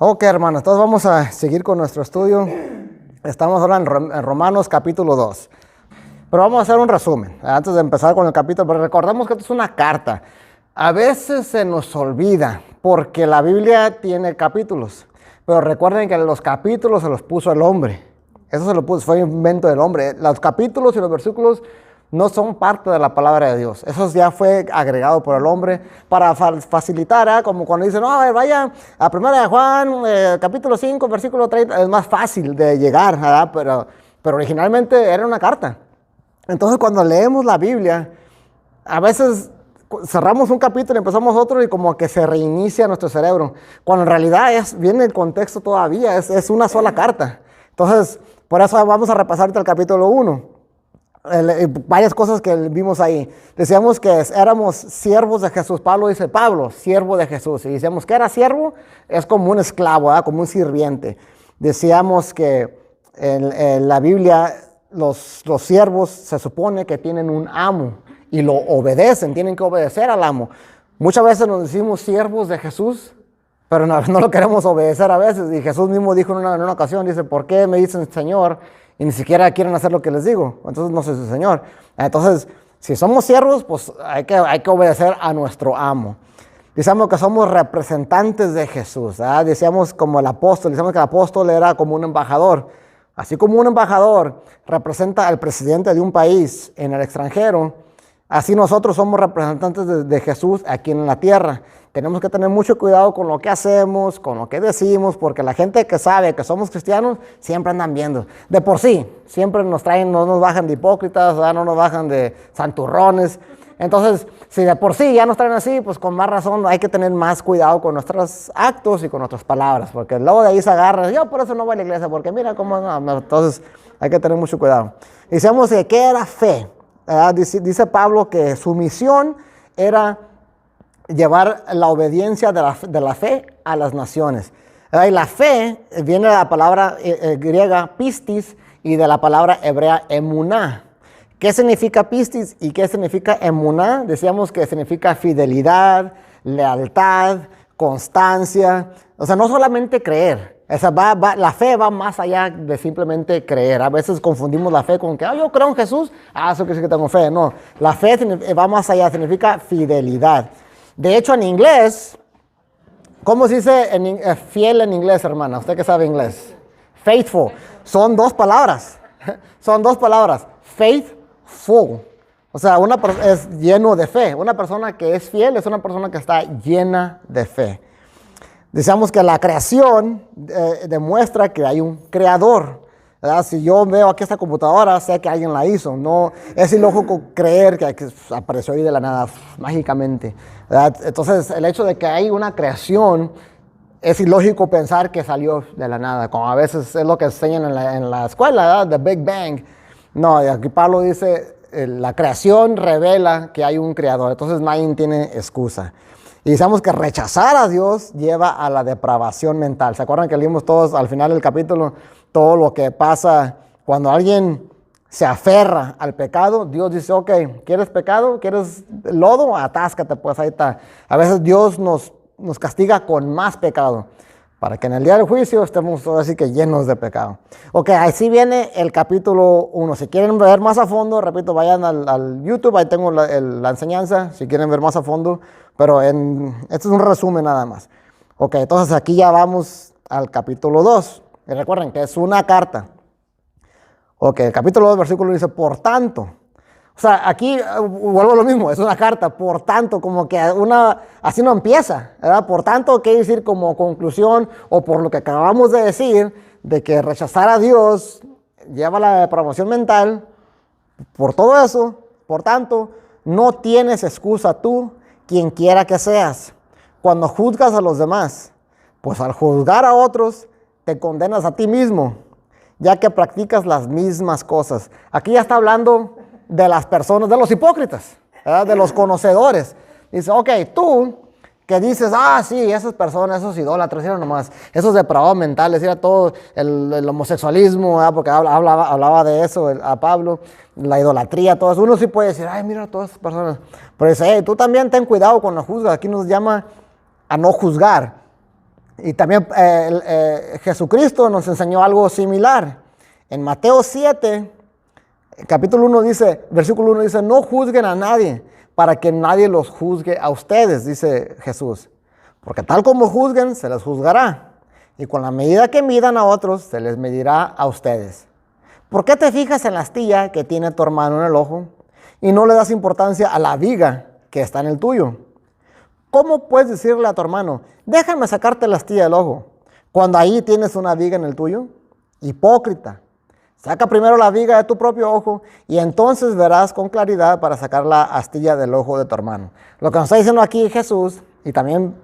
Ok, hermanos, entonces vamos a seguir con nuestro estudio. Estamos ahora en Romanos capítulo 2. Pero vamos a hacer un resumen antes de empezar con el capítulo. Pero recordemos que esto es una carta. A veces se nos olvida porque la Biblia tiene capítulos. Pero recuerden que los capítulos se los puso el hombre. Eso se lo puso, fue un invento del hombre. Los capítulos y los versículos no son parte de la palabra de Dios. Eso ya fue agregado por el hombre para facilitar, como cuando dicen, no, a ver, vaya a 1 de Juan, capítulo 5, versículo 30, es más fácil de llegar, ¿verdad? Pero originalmente era una carta. Entonces, cuando leemos la Biblia, a veces cerramos un capítulo y empezamos otro y como que se reinicia nuestro cerebro, cuando en realidad viene el contexto todavía, es una sola carta. Entonces, por eso vamos a repasar ahorita el capítulo 1. Varias cosas que vimos ahí. Decíamos que éramos siervos de Jesús. Pablo dice, Pablo, siervo de Jesús. Y decíamos que era siervo, es como un esclavo, ¿verdad? Como un sirviente. Decíamos que en la Biblia los siervos se supone que tienen un amo y lo obedecen, tienen que obedecer al amo. Muchas veces nos decimos siervos de Jesús, pero no lo queremos obedecer a veces. Y Jesús mismo dijo en una ocasión, dice, ¿por qué me dicen Señor y ni siquiera quieren hacer lo que les digo? Entonces no soy su Señor. Entonces, si somos siervos, pues hay que obedecer a nuestro amo. Decíamos que somos representantes de Jesús, ¿verdad? Decíamos como el apóstol, decíamos que el apóstol era como un embajador. Así como un embajador representa al presidente de un país en el extranjero, así nosotros somos representantes de Jesús aquí en la tierra. Tenemos que tener mucho cuidado con lo que hacemos, con lo que decimos, porque la gente que sabe que somos cristianos siempre andan viendo. De por sí, siempre nos traen, no nos bajan de hipócritas, ¿verdad? No nos bajan de santurrones. Entonces, si de por sí ya nos traen así, pues con más razón hay que tener más cuidado con nuestros actos y con nuestras palabras, porque luego de ahí se agarra, yo por eso no voy a la iglesia, porque mira cómo no. Entonces hay que tener mucho cuidado. Decíamos que ¿qué era fe? Dice Pablo que su misión era llevar la obediencia de la fe a las naciones. Y la fe viene de la palabra griega pistis y de la palabra hebrea emuná. ¿Qué significa pistis y qué significa emuná? Decíamos que significa fidelidad, lealtad, constancia. O sea, no solamente creer. O sea, la fe va más allá de simplemente creer. A veces confundimos la fe con que, yo creo en Jesús, eso quiere decir que tengo fe. No, la fe va más allá, significa fidelidad. De hecho, en inglés, ¿cómo se dice fiel en inglés, hermana? ¿Usted que sabe inglés? Faithful. Son dos palabras. Son dos palabras. Faithful. O sea, es lleno de fe. Una persona que es fiel es una persona que está llena de fe. Decíamos que la creación demuestra que hay un creador, ¿verdad? Si yo veo aquí esta computadora, sé que alguien la hizo. No es ilógico creer que apareció ahí de la nada, mágicamente, ¿verdad? Entonces, el hecho de que hay una creación, es ilógico pensar que salió de la nada, como a veces es lo que enseñan en la escuela, ¿verdad? The Big Bang. No, aquí Pablo dice, la creación revela que hay un creador, entonces nadie tiene excusa. Y decimos que rechazar a Dios lleva a la depravación mental. ¿Se acuerdan que leímos todos al final del capítulo todo lo que pasa cuando alguien se aferra al pecado? Dios dice, ok, ¿quieres pecado? ¿Quieres lodo? Atáscate, pues ahí está. A veces Dios nos castiga con más pecado para que en el día del juicio estemos así que llenos de pecado. Ok, así viene el capítulo 1. Si quieren ver más a fondo, repito, vayan al YouTube, ahí tengo la enseñanza, si quieren ver más a fondo. Pero este es un resumen nada más. Ok, entonces aquí ya vamos al capítulo 2. Y recuerden que es una carta. Ok, el capítulo 2, versículo dice, por tanto. O sea, aquí vuelvo a lo mismo, es una carta, por tanto, como que así no empieza, ¿verdad? Por tanto, quiere decir como conclusión, o por lo que acabamos de decir, de que rechazar a Dios lleva a la depravación mental. Por todo eso, por tanto, no tienes excusa tú, quien quiera que seas, cuando juzgas a los demás, pues al juzgar a otros, te condenas a ti mismo, ya que practicas las mismas cosas. Aquí ya está hablando de las personas, de los hipócritas, ¿verdad? De los conocedores. Dice, ok, tú que dices, sí, esas personas, esos idólatras, era nomás, esos depravados mentales, era todo el homosexualismo, ¿verdad? Porque hablaba de eso a Pablo, la idolatría, todo eso. Uno sí puede decir, mira todas esas personas. Pero dice, tú también ten cuidado cuando juzgas. Aquí nos llama a no juzgar. Y también Jesucristo nos enseñó algo similar. En Mateo 7, capítulo 1 dice, versículo 1 dice, no juzguen a nadie para que nadie los juzgue a ustedes, dice Jesús. Porque tal como juzguen, se les juzgará. Y con la medida que midan a otros, se les medirá a ustedes. ¿Por qué te fijas en la astilla que tiene tu hermano en el ojo y no le das importancia a la viga que está en el tuyo? ¿Cómo puedes decirle a tu hermano, déjame sacarte la astilla del ojo, cuando ahí tienes una viga en el tuyo? Hipócrita. Saca primero la viga de tu propio ojo y entonces verás con claridad para sacar la astilla del ojo de tu hermano. Lo que nos está diciendo aquí Jesús y también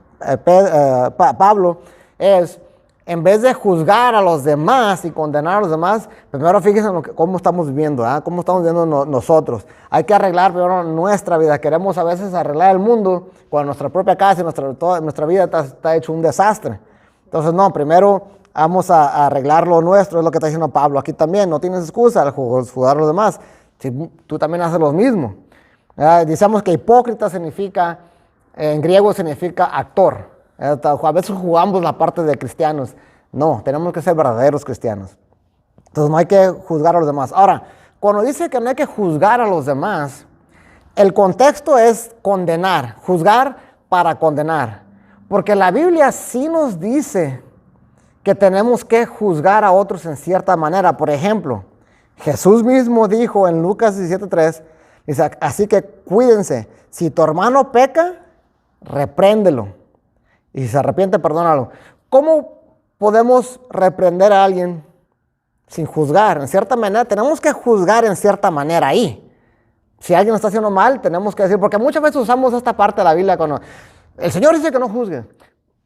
Pablo es, en vez de juzgar a los demás y condenar a los demás, primero fíjense en cómo estamos viviendo, cómo estamos viviendo nosotros. Hay que arreglar primero nuestra vida. Queremos a veces arreglar el mundo cuando nuestra propia casa y toda nuestra vida está hecho un desastre. Entonces, no, primero vamos a arreglar lo nuestro, es lo que está diciendo Pablo aquí también. No tienes excusa al juzgar a los demás. Si tú también haces lo mismo. Decimos que hipócrita significa, en griego significa actor. A veces jugamos la parte de cristianos. No, tenemos que ser verdaderos cristianos. Entonces no hay que juzgar a los demás. Ahora, cuando dice que no hay que juzgar a los demás, el contexto es condenar, juzgar para condenar. Porque la Biblia sí nos dice que tenemos que juzgar a otros en cierta manera. Por ejemplo, Jesús mismo dijo en Lucas 17:3, dice, así que cuídense, si tu hermano peca, repréndelo. Y si se arrepiente, perdónalo. ¿Cómo podemos reprender a alguien sin juzgar? En cierta manera, tenemos que juzgar en cierta manera ahí. Si alguien está haciendo mal, tenemos que decir, porque muchas veces usamos esta parte de la Biblia cuando el Señor dice que no juzgue,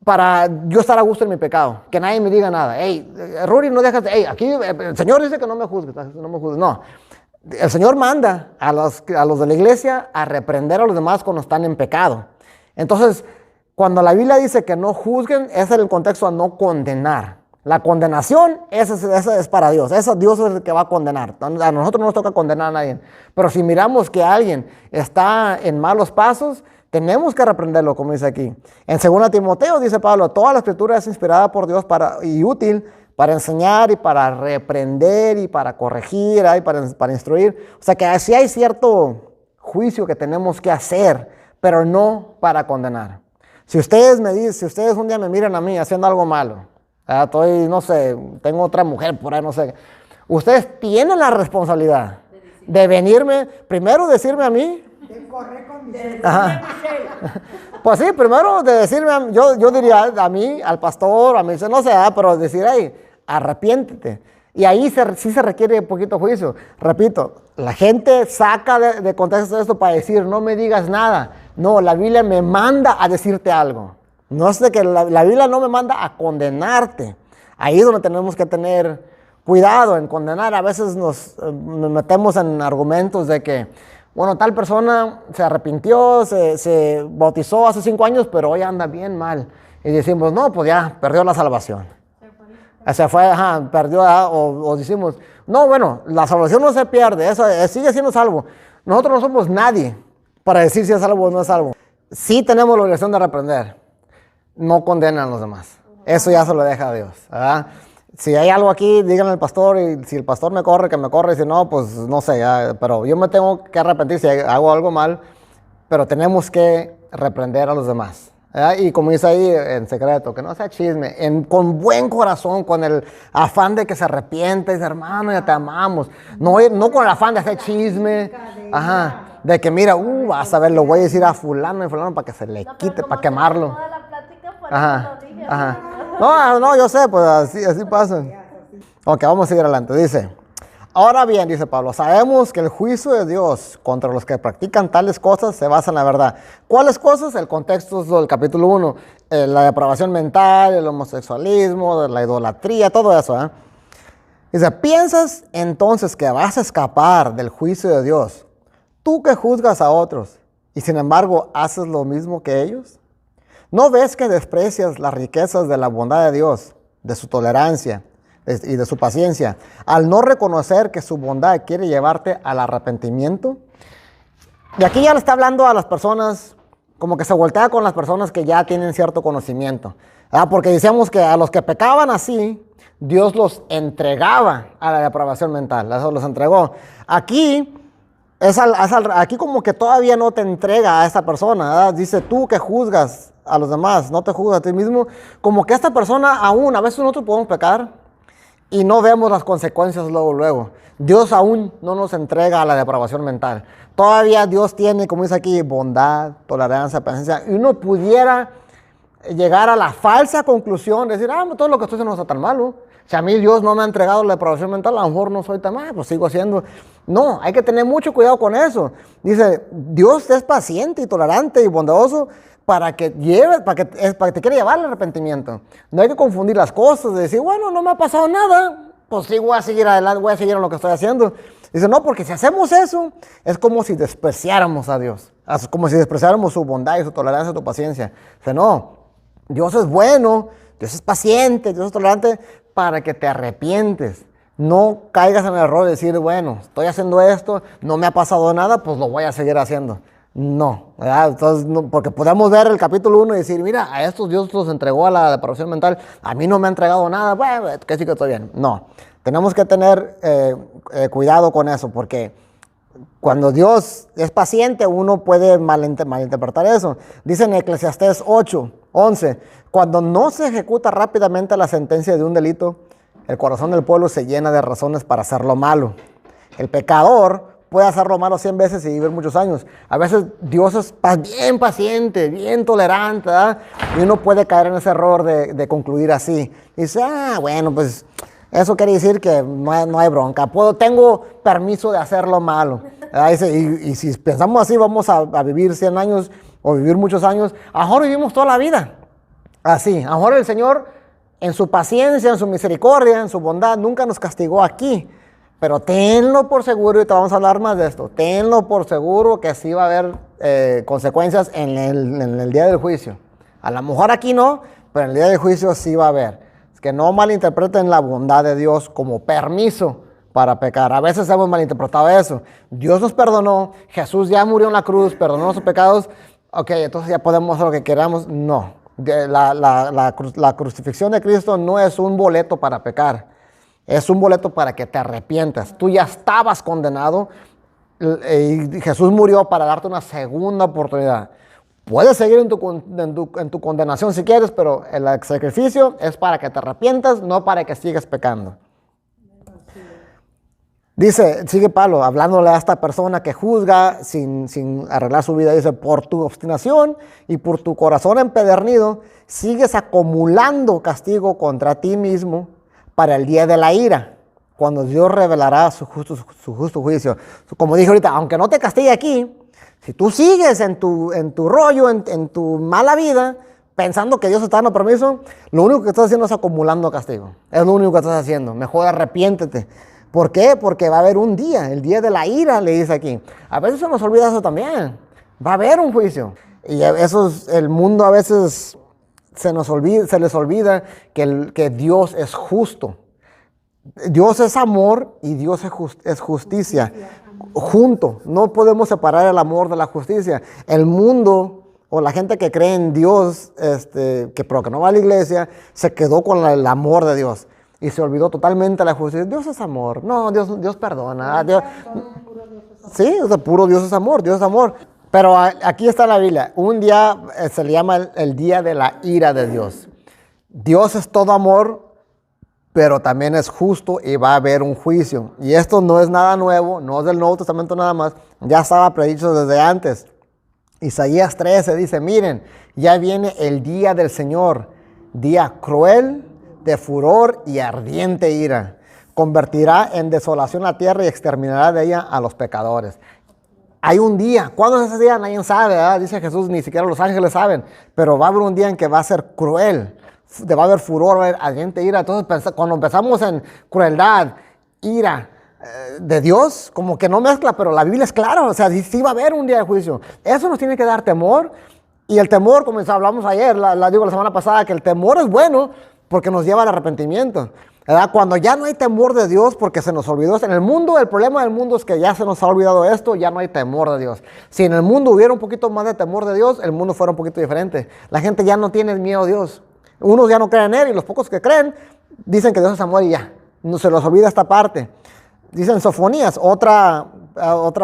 para yo estar a gusto en mi pecado, que nadie me diga nada. Hey, Rudy, no dejas, hey, aquí el Señor dice que no me juzgues, no me juzgues. No, el Señor manda a los de la iglesia a reprender a los demás cuando están en pecado. Entonces, cuando la Biblia dice que no juzguen, ese es el contexto a no condenar. La condenación, esa es para Dios. Dios es el que va a condenar. A nosotros no nos toca condenar a nadie. Pero si miramos que alguien está en malos pasos, tenemos que reprenderlo, como dice aquí. En 2 Timoteo dice Pablo, toda la escritura es inspirada por Dios y útil para enseñar y para reprender y para corregir y para instruir. O sea que así hay cierto juicio que tenemos que hacer, pero no para condenar. Si ustedes un día me miran a mí haciendo algo malo, estoy, no sé, tengo otra mujer por ahí, no sé, ustedes tienen la responsabilidad de venirme, primero decirme a mí, de correr con Michelle. Pues sí, primero de decirme, yo diría a mí, al pastor, a mí, no sé, pero decir, hey, arrepiéntete. Y ahí sí se requiere un poquito juicio. Repito, la gente saca de contexto esto para decir, no me digas nada. No, la Biblia me manda a decirte algo. No es de que la Biblia no me manda a condenarte. Ahí es donde tenemos que tener cuidado en condenar. A veces nos metemos en argumentos de que, bueno, tal persona se arrepintió, se bautizó hace 5 años, pero hoy anda bien mal. Y decimos, no, pues ya perdió la salvación. Se fue, perdió, o decimos, no, bueno, la salvación no se pierde, eso sigue siendo salvo. Nosotros no somos nadie para decir si es salvo o no es salvo. Sí tenemos la obligación de reprender, no condenan a los demás. Eso ya se lo deja a Dios, ¿verdad? Si hay algo aquí, díganle al pastor, y si el pastor me corre, que me corre, y si no, pues no sé, pero yo me tengo que arrepentir si hago algo mal, pero tenemos que reprender a los demás. Y como dice ahí en secreto, que no sea chisme, con buen corazón, con el afán de que se arrepiente, dice, hermano, ya te amamos. No con el afán de hacer chisme, de que mira, vas a ver, lo voy a decir a fulano y fulano para que se le quite, para quemarlo. No, yo sé, pues así pasa. Ok, vamos a seguir adelante, dice. Ahora bien, dice Pablo, sabemos que el juicio de Dios contra los que practican tales cosas se basa en la verdad. ¿Cuáles cosas? El contexto es del capítulo 1, la depravación mental, el homosexualismo, la idolatría, todo eso. Dice, ¿piensas entonces que vas a escapar del juicio de Dios? Tú que juzgas a otros y sin embargo haces lo mismo que ellos. ¿No ves que desprecias las riquezas de la bondad de Dios, de su tolerancia y de su paciencia, al no reconocer que su bondad quiere llevarte al arrepentimiento? Y aquí ya le está hablando a las personas, como que se voltea con las personas que ya tienen cierto conocimiento. Porque decíamos que a los que pecaban así, Dios los entregaba a la depravación mental. Eso los entregó. Aquí, aquí como que todavía no te entrega a esta persona, ¿verdad? Dice, tú que juzgas a los demás, no te juzgas a ti mismo. Como que esta persona aún, a veces nosotros podemos pecar y no vemos las consecuencias luego. Dios aún no nos entrega a la depravación mental. Todavía Dios tiene, como dice aquí, bondad, tolerancia, paciencia. Y uno pudiera llegar a la falsa conclusión de decir, todo lo que estoy haciendo no está tan malo. Si a mí Dios no me ha entregado la depravación mental, a lo mejor no soy tan mal, pues sigo haciendo. No, hay que tener mucho cuidado con eso. Dice, Dios es paciente y tolerante y bondadoso para que te quiera llevar al arrepentimiento. No hay que confundir las cosas, de decir, bueno, no me ha pasado nada, pues sí voy a seguir adelante, voy a seguir en lo que estoy haciendo. Dice, no, porque si hacemos eso, es como si despreciáramos a Dios, es como si despreciáramos su bondad y su tolerancia y su paciencia. Dice, no, Dios es bueno, Dios es paciente, Dios es tolerante para que te arrepientes. No caigas en el error de decir, bueno, estoy haciendo esto, no me ha pasado nada, pues lo voy a seguir haciendo. No, ¿verdad? Entonces, no, porque podemos ver el capítulo 1 y decir, mira, a estos Dios los entregó a la depravación mental, a mí no me ha entregado nada, bueno, que sí que estoy bien. No, tenemos que tener cuidado con eso, porque cuando Dios es paciente, uno puede malinterpretar eso. Dice en Eclesiastés 8:11, cuando no se ejecuta rápidamente la sentencia de un delito, el corazón del pueblo se llena de razones para hacer lo malo. El pecador puede hacer lo malo 100 veces y vivir muchos años. A veces Dios es bien paciente, bien tolerante, ¿verdad? Y uno puede caer en ese error de concluir así. Y dice, bueno, pues eso quiere decir que no hay bronca. Tengo permiso de hacer lo malo. Y si pensamos así, vamos a vivir 100 años o vivir muchos años. A lo mejor vivimos toda la vida así. A lo mejor el Señor, en su paciencia, en su misericordia, en su bondad, nunca nos castigó aquí. Pero tenlo por seguro, y te vamos a hablar más de esto, tenlo por seguro que sí va a haber consecuencias en el día del juicio. A lo mejor aquí no, pero en el día del juicio sí va a haber. Es que no malinterpreten la bondad de Dios como permiso para pecar. A veces hemos malinterpretado eso. Dios nos perdonó, Jesús ya murió en la cruz, perdonó nuestros pecados, ok, entonces ya podemos hacer lo que queramos. No, la crucifixión de Cristo no es un boleto para pecar. Es un boleto para que te arrepientas. Tú ya estabas condenado y Jesús murió para darte una segunda oportunidad. Puedes seguir en tu condenación si quieres, pero el sacrificio es para que te arrepientas, no para que sigas pecando. Dice, sigue Pablo, hablándole a esta persona que juzga sin arreglar su vida. Dice, por tu obstinación y por tu corazón empedernido, sigues acumulando castigo contra ti mismo para el día de la ira, cuando Dios revelará su justo juicio. Como dije ahorita, aunque no te castigue aquí, si tú sigues en tu rollo, en tu mala vida, pensando que Dios está dando permiso, lo único que estás haciendo es acumulando castigo. Es lo único que estás haciendo. Mejor arrepiéntete. ¿Por qué? Porque va a haber un día, el día de la ira, le dice aquí. A veces se nos olvida eso también. Va a haber un juicio. Y eso es, el mundo a veces se les olvida que Dios es justo. Dios es amor y Dios es justicia. Junto, no podemos separar el amor de la justicia. El mundo o la gente que cree en Dios, pero que no va a la iglesia, se quedó con el amor de Dios y se olvidó totalmente la justicia. Dios es amor. No, Dios perdona. Dios, sí, o sea, puro Dios es amor, Dios es amor. Pero aquí está la Biblia. Un día se le llama el día de la ira de Dios. Dios es todo amor, pero también es justo y va a haber un juicio. Y esto no es nada nuevo, no es del Nuevo Testamento nada más. Ya estaba predicho desde antes. Isaías 13 dice, miren, ya viene el día del Señor, día cruel, de furor y ardiente ira. Convertirá en desolación la tierra y exterminará de ella a los pecadores. Hay un día. ¿Cuándo es ese día? Nadie sabe, ¿verdad? Dice Jesús, ni siquiera los ángeles saben. Pero va a haber un día en que va a ser cruel. Va a haber furor, va a haber ardiente ira. Entonces, cuando empezamos en crueldad, ira de Dios, como que no mezcla, pero la Biblia es clara. O sea, sí va a haber un día de juicio. Eso nos tiene que dar temor. Y el temor, como hablamos ayer, la semana pasada, que el temor es bueno porque nos lleva al arrepentimiento. ¿Verdad? Cuando ya no hay temor de Dios porque se nos olvidó. En el mundo, el problema del mundo es que ya se nos ha olvidado esto, ya no hay temor de Dios. Si en el mundo hubiera un poquito más de temor de Dios, el mundo fuera un poquito diferente. La gente ya no tiene miedo a Dios. Unos ya no creen en Él y los pocos que creen dicen que Dios es amor y ya. No se los olvida esta parte. Dicen Sofonías, otra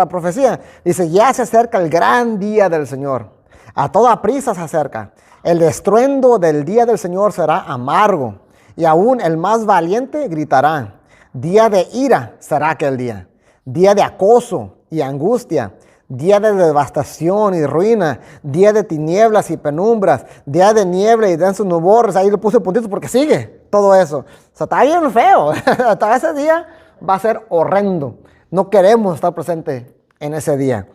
profecía. Dice, ya se acerca el gran día del Señor. A toda prisa se acerca. El estruendo del día del Señor será amargo. Y aún el más valiente gritará. Día de ira será aquel día. Día de acoso y angustia. Día de devastación y ruina. Día de tinieblas y penumbras. Día de niebla y densos nubores. Ahí le puse puntitos porque sigue todo eso. O sea, está bien feo. Hasta ese día va a ser horrendo. No queremos estar presentes en ese día.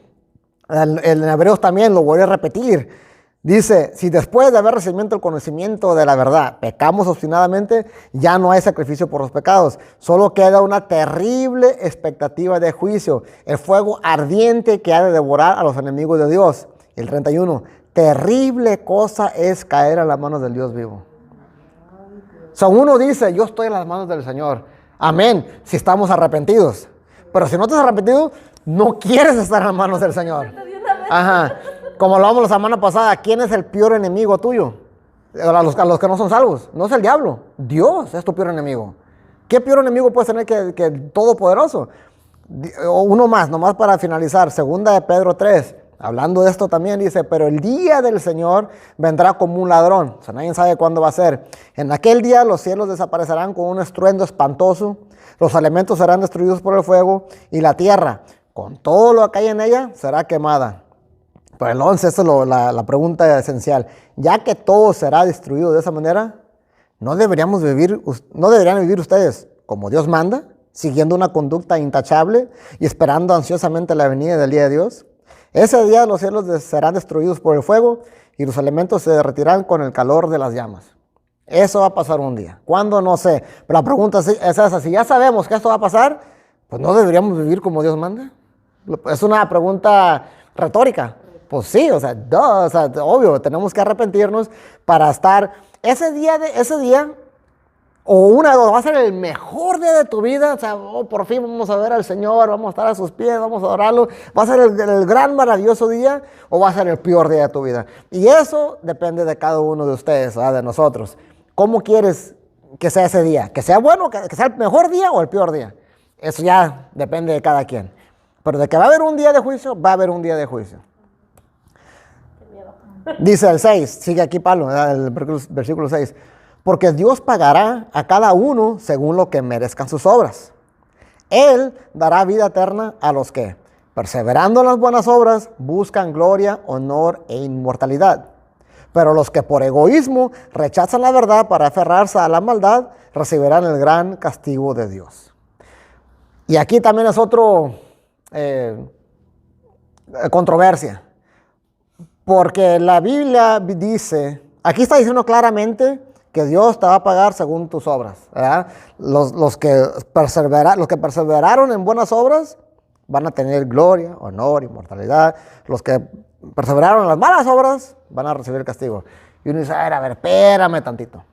En Hebreos también lo voy a repetir. Dice, si después de haber recibido el conocimiento de la verdad, pecamos obstinadamente, ya no hay sacrificio por los pecados. Solo queda una terrible expectativa de juicio, el fuego ardiente que ha de devorar a los enemigos de Dios. El 31, terrible cosa es caer a las manos del Dios vivo. O sea, uno dice, yo estoy en las manos del Señor. Amén, si estamos arrepentidos. Pero si no estás arrepentido, no quieres estar en las manos del Señor. Ajá. Como hablamos la semana pasada, ¿quién es el peor enemigo tuyo? A los que no son salvos. No es el diablo. Dios es tu peor enemigo. ¿Qué peor enemigo puedes tener que el Todopoderoso? Uno más, nomás para finalizar. Segunda de Pedro 3. Hablando de esto también dice, pero el día del Señor vendrá como un ladrón. O sea, nadie sabe cuándo va a ser. En aquel día los cielos desaparecerán con un estruendo espantoso. Los elementos serán destruidos por el fuego. Y la tierra, con todo lo que hay en ella, será quemada. Pero el 11, esa es la pregunta esencial. Ya que todo será destruido de esa manera, ¿no deberían vivir ustedes como Dios manda, siguiendo una conducta intachable y esperando ansiosamente la venida del día de Dios? Ese día los cielos serán destruidos por el fuego y los elementos se derretirán con el calor de las llamas. Eso va a pasar un día. ¿Cuándo? No sé. Pero la pregunta es esa. Si ya sabemos que esto va a pasar, pues ¿no deberíamos vivir como Dios manda? Es una pregunta retórica. Pues sí, o sea, obvio, tenemos que arrepentirnos para estar ese día, o va a ser el mejor día de tu vida, o sea, por fin vamos a ver al Señor, vamos a estar a sus pies, vamos a adorarlo, va a ser el gran maravilloso día, o va a ser el peor día de tu vida. Y eso depende de cada uno de ustedes, ¿verdad? De nosotros. ¿Cómo quieres que sea ese día? ¿Que sea bueno, que sea el mejor día o el peor día? Eso ya depende de cada quien. Pero de que va a haber un día de juicio, va a haber un día de juicio. Dice el 6, sigue aquí Pablo, el versículo 6. Porque Dios pagará a cada uno según lo que merezcan sus obras. Él dará vida eterna a los que, perseverando en las buenas obras, buscan gloria, honor e inmortalidad. Pero los que por egoísmo rechazan la verdad para aferrarse a la maldad, recibirán el gran castigo de Dios. Y aquí también es otro controversia. Porque la Biblia dice, aquí está diciendo claramente que Dios te va a pagar según tus obras, ¿verdad? Los que perseveraron en buenas obras van a tener gloria, honor, inmortalidad. Los que perseveraron en las malas obras van a recibir castigo. Y uno dice, a ver, espérame tantito.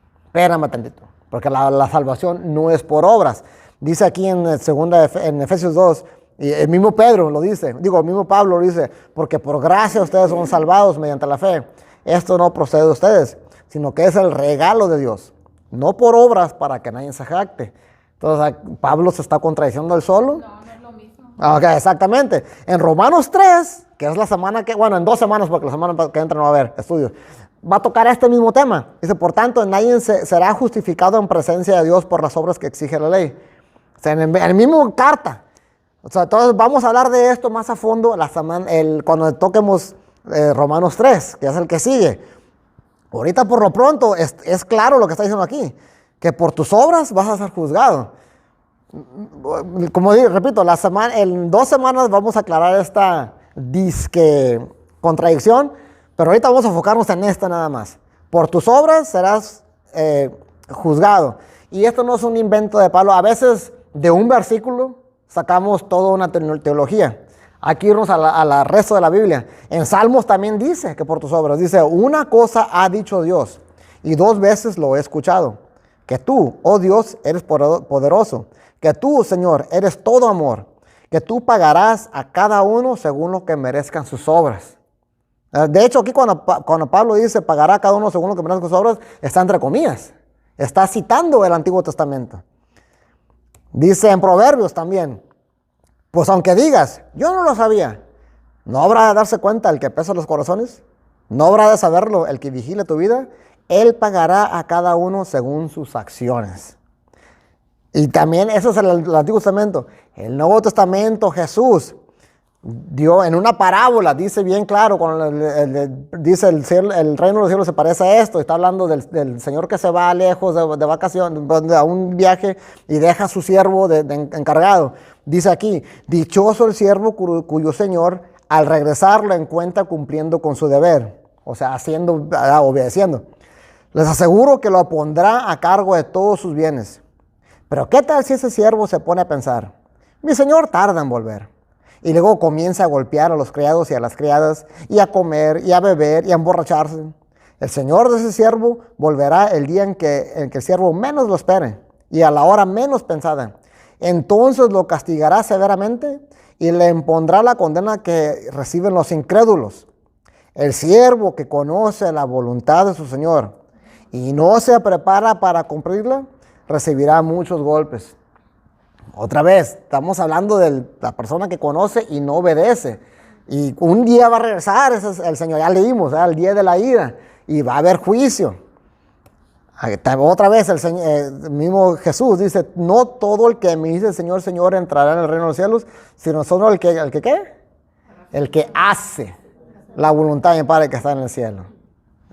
Porque la salvación no es por obras. Dice aquí en Efesios 2, y el mismo Pedro lo dice, el mismo Pablo lo dice, porque por gracia ustedes son salvados mediante la fe. Esto no procede de ustedes, sino que es el regalo de Dios, no por obras para que nadie se jacte. Entonces, Pablo se está contradiciendo él solo. No es lo mismo. Okay, exactamente. En Romanos 3, que es la semana en 2 semanas, porque la semana que entra no va a haber estudios, va a tocar este mismo tema. Dice, por tanto, nadie será justificado en presencia de Dios por las obras que exige la ley. O sea, en el mismo carta. O sea, entonces vamos a hablar de esto más a fondo cuando toquemos Romanos 3, que es el que sigue. Ahorita por lo pronto es claro lo que está diciendo aquí, que por tus obras vas a ser juzgado. Como repito, en 2 semanas vamos a aclarar esta disque contradicción, pero ahorita vamos a enfocarnos en esta nada más. Por tus obras serás juzgado. Y esto no es un invento de Pablo. A veces de un versículo sacamos toda una teología. Aquí irnos al resto de la Biblia. En Salmos también dice que por tus obras. Dice, una cosa ha dicho Dios y 2 veces lo he escuchado. Que tú, oh Dios, eres poderoso. Que tú, Señor, eres todo amor. Que tú pagarás a cada uno según lo que merezcan sus obras. De hecho, aquí cuando Pablo dice pagará a cada uno según lo que merezca sus obras, está entre comillas. Está citando el Antiguo Testamento. Dice en Proverbios también, pues aunque digas, yo no lo sabía, ¿no habrá de darse cuenta el que pesa los corazones? ¿No habrá de saberlo el que vigile tu vida? Él pagará a cada uno según sus acciones. Y también eso es el Antiguo Testamento. El Nuevo Testamento, Jesús dio en una parábola, dice bien claro, cuando dice el reino de los cielos se parece a esto. Está hablando del señor que se va lejos de vacaciones, a un viaje y deja a su siervo encargado. Dice aquí, dichoso el siervo cuyo señor al regresar lo encuentra cumpliendo con su deber, o sea, obedeciendo. Les aseguro que lo pondrá a cargo de todos sus bienes. Pero ¿qué tal si ese siervo se pone a pensar, mi señor tarda en volver? Y luego comienza a golpear a los criados y a las criadas, y a comer, y a beber, y a emborracharse. El señor de ese siervo volverá el día en que el siervo menos lo espere, y a la hora menos pensada. Entonces lo castigará severamente, y le impondrá la condena que reciben los incrédulos. El siervo que conoce la voluntad de su señor, y no se prepara para cumplirla, recibirá muchos golpes. Otra vez, estamos hablando de la persona que conoce y no obedece. Y un día va a regresar, ese es el Señor, ya leímos, el día de la ira, y va a haber juicio. Otra vez, el mismo Jesús dice, no todo el que me dice Señor, Señor entrará en el reino de los cielos, sino solo el que ¿qué? El que hace la voluntad de mi Padre que está en el cielo.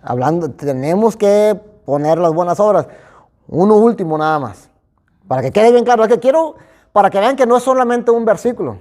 Hablando, tenemos que poner las buenas obras. Uno último nada más, para que quede bien claro. Es que quiero, para que vean que no es solamente un versículo.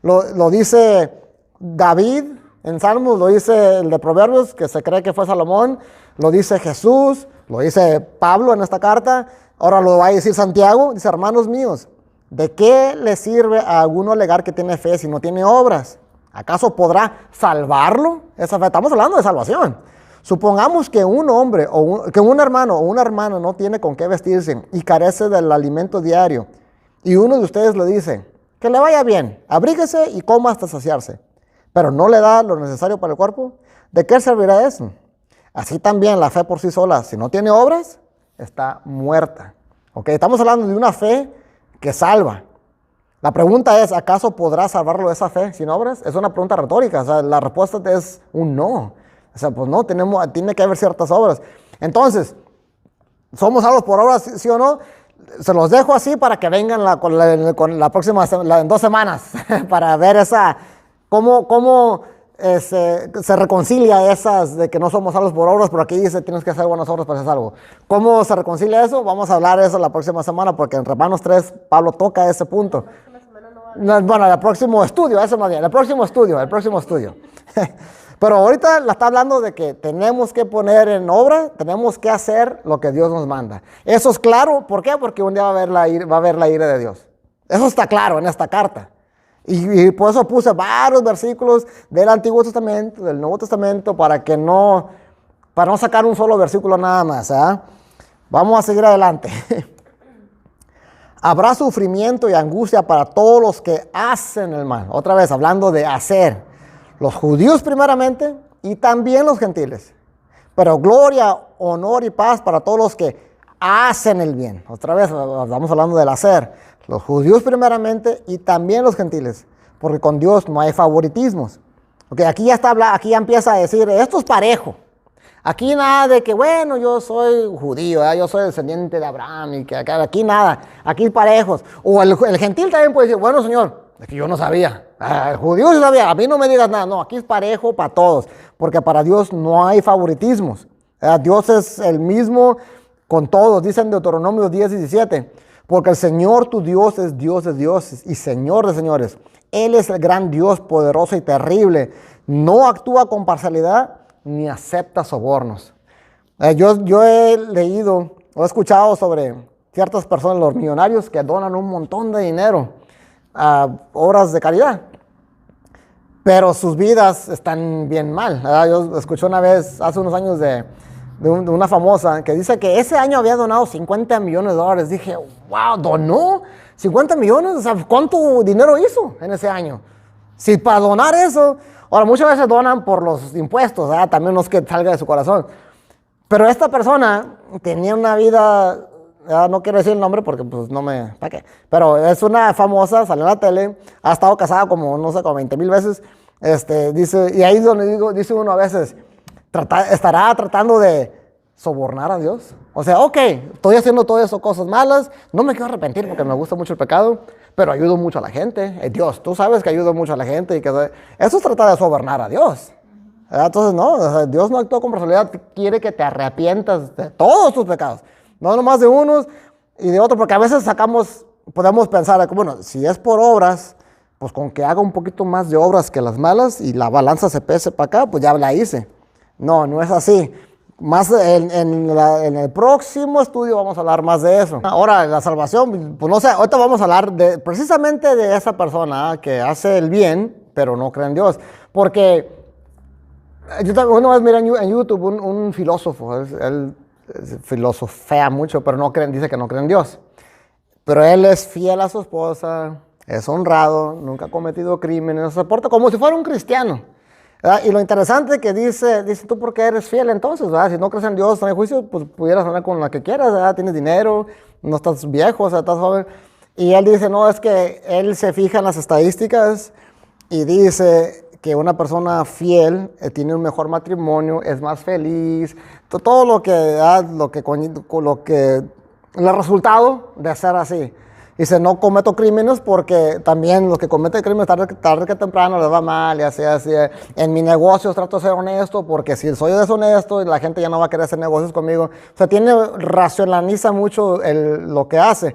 Lo dice David en Salmos, lo dice el de Proverbios, que se cree que fue Salomón, lo dice Jesús, lo dice Pablo en esta carta, ahora lo va a decir Santiago, dice, hermanos míos, ¿de qué le sirve a alguno alegar que tiene fe si no tiene obras? ¿Acaso podrá salvarlo esa fe? Estamos hablando de salvación. Supongamos que un hombre que un hermano o una hermana no tiene con qué vestirse y carece del alimento diario, y uno de ustedes le dice, que le vaya bien, abríguese y coma hasta saciarse, pero no le da lo necesario para el cuerpo, ¿de qué servirá eso? Así también la fe por sí sola, si no tiene obras, está muerta. ¿Okay? Estamos hablando de una fe que salva. La pregunta es, ¿acaso podrá salvarlo esa fe sin obras? Es una pregunta retórica, o sea, la respuesta es un no. O sea, pues no, tiene que haber ciertas obras. Entonces, ¿somos salvos por obras, sí o no? Se los dejo así para que vengan con la próxima, en 2 semanas, para ver cómo se reconcilia esas de que no somos salvos por obras, pero aquí dice tienes que hacer buenas obras para ser salvo. ¿Cómo se reconcilia eso? Vamos a hablar de eso la próxima semana, porque en Romanos 3 Pablo toca ese punto. Bueno, el próximo estudio, eso más bien, el próximo estudio. Pero ahorita la está hablando de que tenemos que poner en obra, tenemos que hacer lo que Dios nos manda. Eso es claro, ¿por qué? Porque un día va a haber la ira de Dios. Eso está claro en esta carta. Y por eso puse varios versículos del Antiguo Testamento, del Nuevo Testamento, para no sacar un solo versículo nada más. Vamos a seguir adelante. Habrá sufrimiento y angustia para todos los que hacen el mal. Otra vez, hablando de hacer. Los judíos primeramente y también los gentiles. Pero gloria, honor y paz para todos los que hacen el bien. Otra vez, estamos hablando del hacer. Los judíos primeramente y también los gentiles. Porque con Dios no hay favoritismos. Okay, aquí ya empieza a decir, esto es parejo. Aquí nada de que, bueno, yo soy judío, yo soy descendiente de Abraham, y que aquí nada, aquí parejos. O el gentil también puede decir, bueno, Señor, es que yo no sabía. El judío sí sabía, a mí no me digas nada. No, aquí es parejo para todos, porque para Dios no hay favoritismos. Dios es el mismo con todos, dicen Deuteronomio 10:17. Porque el Señor tu Dios es Dios de dioses y Señor de señores. Él es el gran Dios poderoso y terrible. No actúa con parcialidad ni acepta sobornos. Yo he leído o he escuchado sobre ciertas personas, los millonarios, que donan un montón de dinero a obras de caridad, pero sus vidas están bien mal. Yo escuché una vez, hace unos años, de una famosa que dice que ese año había donado $50 millones. Dije, wow, ¿donó 50 millones? O sea, ¿cuánto dinero hizo en ese año? Si para donar eso, Ahora, muchas veces donan por los impuestos, ¿verdad? También no es que salga de su corazón. Pero esta persona tenía una vida, no quiero decir el nombre porque pues no me, ¿para qué? Pero es una famosa, salió en la tele, ha estado casada como, no sé, como 20,000 veces. Dice, y ahí es donde dice uno a veces, estará tratando de sobornar a Dios. O sea, ok, estoy haciendo todas esas cosas malas, no me quiero arrepentir porque me gusta mucho el pecado, pero ayudo mucho a la gente. Dios, tú sabes que ayudo mucho a la gente y que eso es tratar de sobornar a Dios. Entonces, no, o sea, Dios no actúa con personalidad, quiere que te arrepientas de todos tus pecados, no nomás de unos y de otros, porque a veces podemos pensar, bueno, si es por obras, pues con que haga un poquito más de obras que las malas y la balanza se pese para acá, pues ya la hice. No, no es así. Más en el próximo estudio vamos a hablar más de eso. Ahora, la salvación, pues no sé, ahorita vamos a hablar precisamente de esa persona que hace el bien, pero no cree en Dios, porque una vez miré en YouTube un filósofo, él filosofea mucho, pero dice que no cree en Dios. Pero él es fiel a su esposa, es honrado, nunca ha cometido crímenes, se porta como si fuera un cristiano. ¿Verdad? Y lo interesante que dice, ¿tú por qué eres fiel entonces? ¿Verdad? Si no crees en Dios, no hay juicio, pues pudieras andar con la que quieras, ¿verdad? Tienes dinero, no estás viejo, o sea, estás joven. Y él dice, no, es que él se fija en las estadísticas y dice que una persona fiel tiene un mejor matrimonio, es más feliz, todo lo que el resultado de ser así. Dice, no cometo crímenes porque también los que cometen crímenes tarde que temprano les va mal, y así. En mis negocios trato de ser honesto porque si soy deshonesto, la gente ya no va a querer hacer negocios conmigo. O sea, racionaliza mucho lo que hace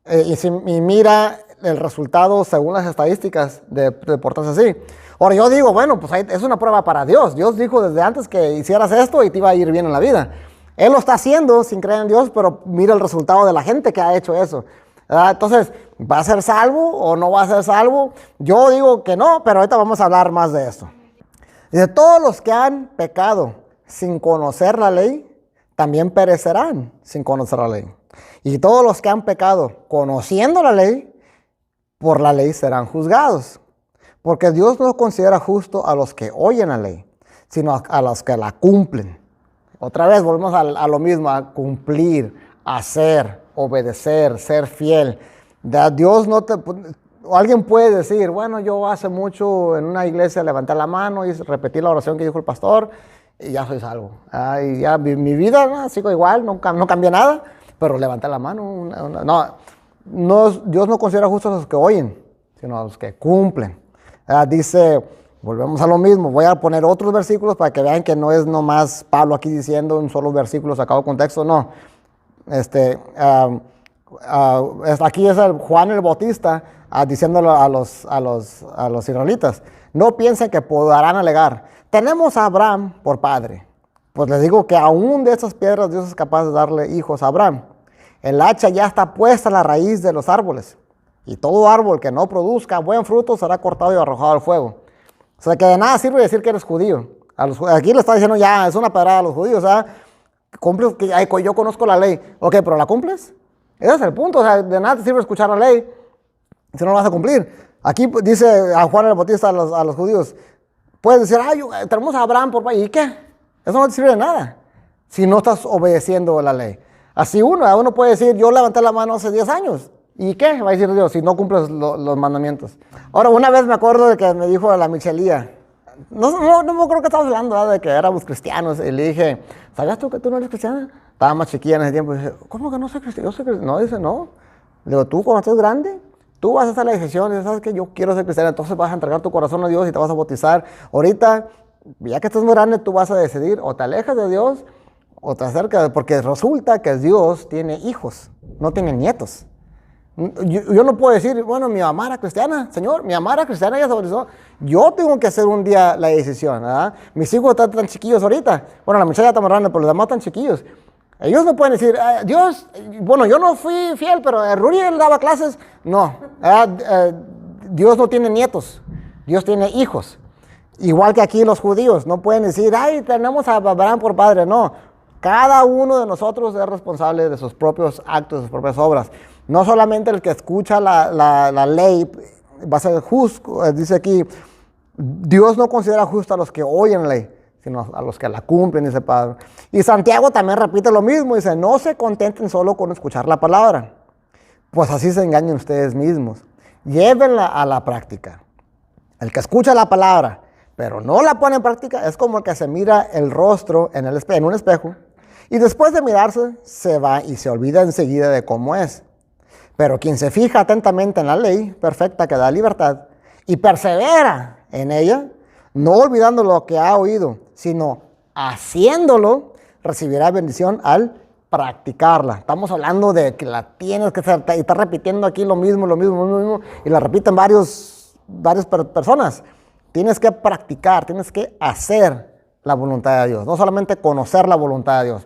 y mira el resultado según las estadísticas de portarse así. Ahora yo digo, bueno, pues es una prueba para Dios. Dios dijo desde antes que hicieras esto y te iba a ir bien en la vida. Él lo está haciendo sin creer en Dios, pero mira el resultado de la gente que ha hecho eso. Entonces, ¿va a ser salvo o no va a ser salvo? Yo digo que no, pero ahorita vamos a hablar más de esto. Y de todos los que han pecado sin conocer la ley, también perecerán sin conocer la ley. Y todos los que han pecado conociendo la ley, por la ley serán juzgados. Porque Dios no considera justo a los que oyen la ley, sino a los que la cumplen. Otra vez volvemos a lo mismo, a cumplir, hacer, obedecer, ser fiel. Dios no te... Alguien puede decir, bueno, yo hace mucho en una iglesia levanté la mano y repetí la oración que dijo el pastor y ya soy salvo. Y ya mi vida sigo igual, no cambié nada, pero levanté la mano. Dios no considera justo a los que oyen, sino a los que cumplen. Dice, volvemos a lo mismo, voy a poner otros versículos para que vean que no es nomás Pablo aquí diciendo un solo versículo sacado de contexto, no. Aquí es Juan el Bautista diciéndolo a los israelitas, no piensen que podrán alegar, tenemos a Abraham por padre. Pues les digo que aún de esas piedras Dios es capaz de darle hijos a Abraham. El hacha ya está puesta en la raíz de los árboles. Y todo árbol que no produzca buen fruto será cortado y arrojado al fuego. O sea, que de nada sirve decir que eres judío. Aquí le está diciendo ya, es una pedrada a los judíos. Cumples, yo conozco la ley. Ok, pero ¿la cumples? Ese es el punto. O sea, de nada te sirve escuchar la ley si no la vas a cumplir. Aquí dice a Juan el Bautista a los judíos, puedes decir, tenemos a Abraham por padre. ¿Y qué? Eso no te sirve de nada si no estás obedeciendo la ley. Así uno puede decir, yo levanté la mano hace 10 años. ¿Y qué? Va a decir Dios si no cumples los mandamientos. Ahora, una vez me acuerdo de que me dijo la Michelía, no me acuerdo que estábamos hablando, ¿verdad? De que éramos cristianos. Y le dije, ¿sabías tú que tú no eres cristiana? Estaba más chiquilla en ese tiempo. Y dije, ¿cómo que no soy cristiano? Yo soy cristiano. No, dice, no. Le digo, tú cuando estés grande, tú vas a hacer la decisión. Y sabes que yo quiero ser cristiana. Entonces vas a entregar tu corazón a Dios y te vas a bautizar. Ahorita, ya que estás muy grande, tú vas a decidir o te alejas de Dios o te acercas. Porque resulta que Dios tiene hijos, no tiene nietos. Yo no puedo decir, bueno, mi mamá era cristiana, Señor, mi mamá era cristiana, ella se bautizó. Yo tengo que hacer un día la decisión, ¿verdad? Mis hijos están tan chiquillos ahorita. Bueno, la muchacha está más grande, pero los demás están chiquillos. Ellos no pueden decir, Dios, bueno, yo no fui fiel, pero Ruri él daba clases. No, Dios no tiene nietos, Dios tiene hijos. Igual que aquí los judíos, no pueden decir, tenemos a Abraham por padre. No, cada uno de nosotros es responsable de sus propios actos, de sus propias obras. No solamente el que escucha la ley va a ser justo, dice aquí, Dios no considera justo a los que oyen la ley, sino a los que la cumplen, dice Pablo. Y Santiago también repite lo mismo, dice, no se contenten solo con escuchar la palabra, pues así se engañan ustedes mismos. Llévenla a la práctica. El que escucha la palabra, pero no la pone en práctica, es como el que se mira el rostro en un espejo, y después de mirarse, se va y se olvida enseguida de cómo es. Pero quien se fija atentamente en la ley perfecta que da libertad, y persevera en ella, no olvidando lo que ha oído, sino haciéndolo, recibirá bendición al practicarla. Estamos hablando de que la tienes que hacer, y está repitiendo aquí lo mismo, y la repiten varias personas. Tienes que practicar, tienes que hacer la voluntad de Dios, no solamente conocer la voluntad de Dios.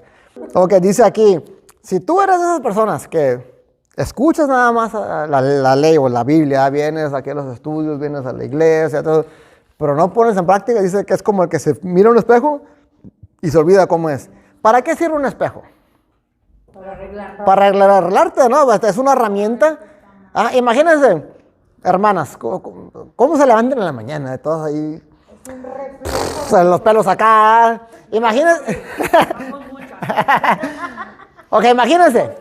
Ok, dice aquí, si tú eres de esas personas que escuchas nada más la ley o la Biblia, vienes aquí a los estudios, vienes a la iglesia, todo, pero no pones en práctica, dice que es como el que se mira a un espejo y se olvida cómo es. ¿Para qué sirve un espejo? Para arreglarte, ¿no? Es una herramienta. Imagínense, hermanas, ¿cómo se levantan en la mañana? Todos ahí, los pelos acá. Imagínense. Ok, imagínense.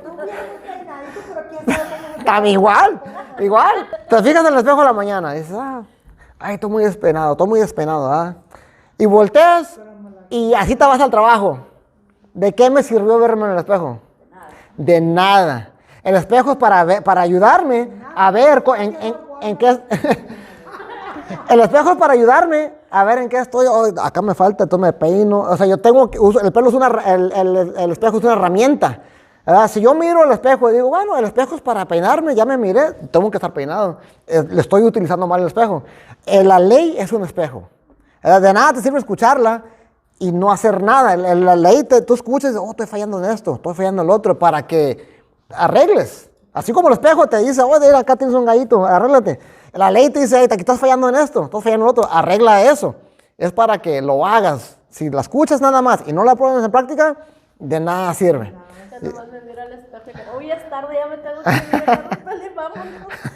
Igual. Te fijas en el espejo de la mañana y dices, ay, estoy muy despenado, Y volteas y así te vas al trabajo. ¿De qué me sirvió verme en el espejo? De nada. El espejo es para ayudarme a ver en qué. El espejo es para ayudarme a ver en qué estoy. Acá me falta, entonces me peino. O sea, el pelo el espejo es una herramienta. Si yo miro el espejo y digo, bueno, el espejo es para peinarme, ya me miré, tengo que estar peinado. Le estoy utilizando mal el espejo. La ley es un espejo. De nada te sirve escucharla y no hacer nada. La ley, tú escuchas, estoy fallando en esto, estoy fallando en lo otro, para que arregles. Así como el espejo te dice, acá tienes un gallito, arréglate. La ley te dice, aquí estás fallando en esto, estás fallando en lo otro, arregla eso. Es para que lo hagas. Si la escuchas nada más y no la pones en práctica, de nada sirve. Nomás me miro al espejo y hoy es tarde, ya me tengo que ir, vámonos.